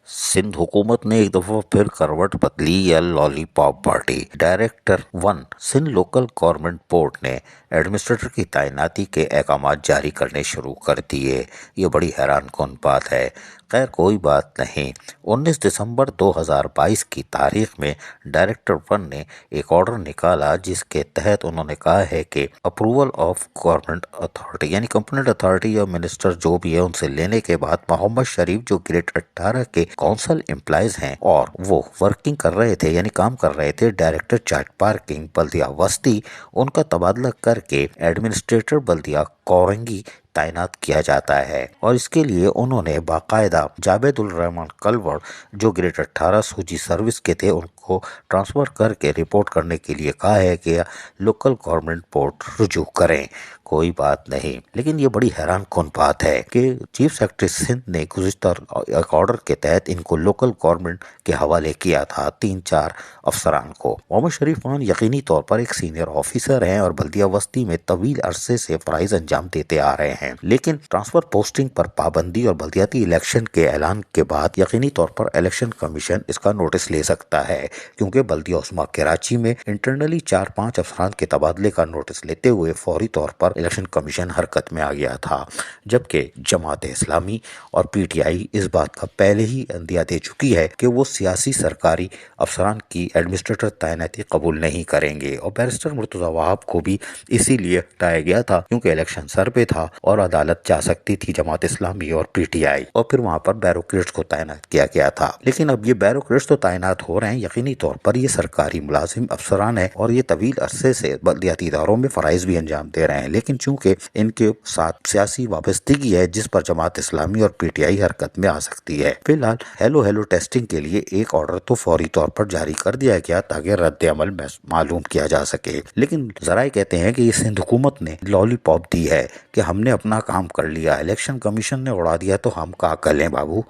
सिंध हुकूमत ने एक दफा फिर करवट बदली या lollipop party. Director 1 Sindh local government board ने एडमिनिस्ट्रेटर की तैनाती के अहकामात जारी करने शुरू कर दिए। ये बड़ी हैरानकुन बात है। खैर कोई बात नहीं। 19 दिसंबर 2022 की तारीख में डायरेक्टर 1 ने एक ऑर्डर निकाला जिसके तहत उन्होंने कहा है कि अप्रूवल ऑफ गवर्नमेंट अथॉरिटी यानी कंपोनेंट अथॉरिटी या मिनिस्टर जो भी है उनसे लेने के बाद मोहम्मद शरीफ जो ग्रेड 18 के काउंसिल एम्प्लॉइज हैं और वो वर्किंग कर रहे थे यानी काम कर रहे थे डायरेक्टर चार्ट पार्किंग बल्दिया वस्ती, उनका तबादला करके एडमिनिस्ट्रेटर बल्दिया कोरंगी तैनात किया जाता है। और इसके लिए उन्होंने बाकायदा जावेदुल रहमान कलवड़ जो ग्रेड 18 सूची सर्विस के थे उनको ट्रांसफर करके रिपोर्ट करने के लिए कहा है कि लोकल गवर्नमेंट बोर्ड रुजू करें। कोई बात नहीं, लेकिन ये बड़ी हैरानकुन बात है कि चीफ सेक्रेटरी सिंध ने गुज़िश्ता एक ऑर्डर के तहत इनको लोकल गवर्नमेंट के हवाले किया था 3-4 अफसरान को। मोहम्मद शरीफ खान यकीनी तौर पर एक सीनियर ऑफिसर हैं और बल्दिया वस्ती में तवील अरसे से फराइज अंजाम देते आ रहे हैं, लेकिन ट्रांसफर पोस्टिंग पर पाबंदी और बल्दियाती इलेक्शन के ऐलान के बाद यकीनी तौर पर इलेक्शन कमीशन इसका नोटिस ले सकता है, क्योंकि बल्दिया उस्मा कराची में इंटरनली 4-5 अफसरान के तबादले का नोटिस लेते हुए फौरी तौर पर इलेक्शन कमीशन हरकत में आ गया था, जबकि जमात इस्लामी और पीटीआई इस बात का पहले ही अंदिया दे चुकी है कि वो सियासी सरकारी अफसरान की एडमिनिस्ट्रेटर तैनाती कबूल नहीं करेंगे। और बैरिस्टर मुर्तज़ा वहाब को भी इसीलिए हटाया गया था क्योंकि इलेक्शन सर पे था और अदालत जा सकती थी जमात इस्लामी और पीटीआई, और फिर वहां पर बैरोक्रेट्स को तैनात किया गया था। लेकिन अब ये बैरोक्रेट्स तो तैनात हो रहे हैं, यकीनी तौर पर ये सरकारी मुलाजिम अफसरान है और ये तवील अरसे से बल्दियाती इदारों में फराइज भी अंजाम दे रहे हैं, लेकिन चूंकि इनके साथ सियासी वाबस्तगी है जिस पर जमात इस्लामी और पीटीआई हरकत में आ सकती है। फिलहाल हेलो टेस्टिंग के लिए एक ऑर्डर तो फौरी तौर पर जारी कर दिया गया ताकि रद्द अमल मालूम किया जा सके, लेकिन जराए कहते हैं कि ये सिंध हुकूमत ने लॉलीपॉप दी है कि हमने अपना काम कर लिया, इलेक्शन कमीशन ने उड़ा दिया तो हम क्या कर लें बाबू,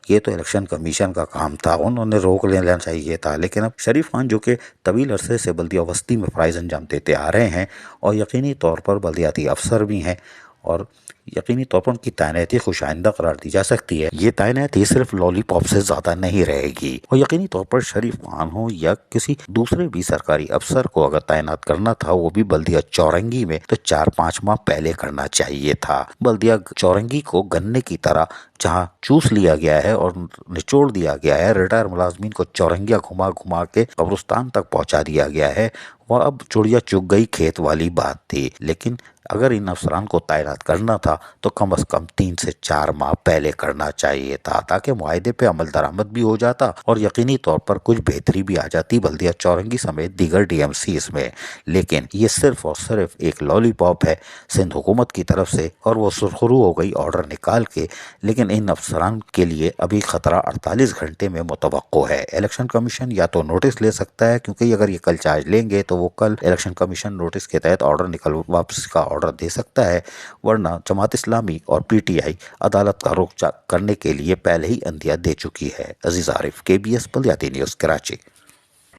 ये तो इलेक्शन कमीशन का काम था, उन्होंने रोक लेना चाहिए था। लेकिन अब शरीफ खान जो कि तवील अरसे से बल्दिया वस्ती में फराइज अंजाम देते आ रहे हैं और यकीनी तौर पर बल्दियाती अफसर भी हैं और यकीनी तौर पर उनकी तैनाती खुश आइंदा करार दी जा सकती है। ये तैनाती सिर्फ लॉलीपॉप से ज्यादा नहीं रहेगी और यकीनी तौर पर शरीफ खान हो या किसी दूसरे भी सरकारी अफसर को अगर तैनात करना था वो भी बल्दिया चौरंगी में तो 4-5 माह पहले करना चाहिए था। बल्दिया चौरंगी को गन्ने की तरह जहाँ चूस लिया गया है और निचोड़ दिया गया है, रिटायर मुलाजमीन को चौरंगिया घुमा घुमा के कब्रिस्तान तक पहुंचा दिया गया है, वह अब चुड़िया चुग गई खेत वाली बात थी। लेकिन अगर इन अफसरान को तैनात करना था तो कम से कम 3 से 4 माह पहले करना चाहिए था ताकि मुआहदे पे अमल दरामद भी हो जाता और यकीनी तौर पर कुछ बेहतरी भी आ जाती बल्दिया चौरंगी समेत दीगर डीएमसी इसमें। लेकिन ये सिर्फ और सिर्फ एक लॉलीपॉप है सिंध हुकूमत की तरफ से और वो सुरखरू हो गई ऑर्डर निकाल के। लेकिन इन अफसरान के लिए अभी खतरा 48 घंटे में मुतवक्को है। इलेक्शन कमीशन या तो नोटिस ले सकता है, क्योंकि अगर ये कल चार्ज लेंगे तो वो कल इलेक्शन कमीशन नोटिस के तहत ऑर्डर निकल वापस का ऑर्डर दे सकता है, वरना जमात इस्लामी और पीटीआई अदालत का रुख करने के लिए पहले ही अंदिया दे चुकी है। अजीज आरिफ, केबीएस बल्दियाती न्यूज़ कराची।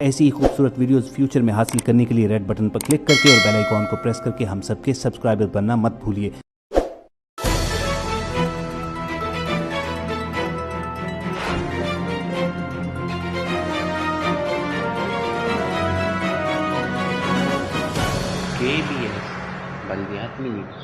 ऐसी ही खूबसूरत वीडियोस फ्यूचर में हासिल करने के लिए रेड बटन पर क्लिक करके और बेल आइकॉन को प्रेस करके हम सबके सब्सक्राइबर बनना मत भूलिए। KBS बल्दियाती न्यूज़।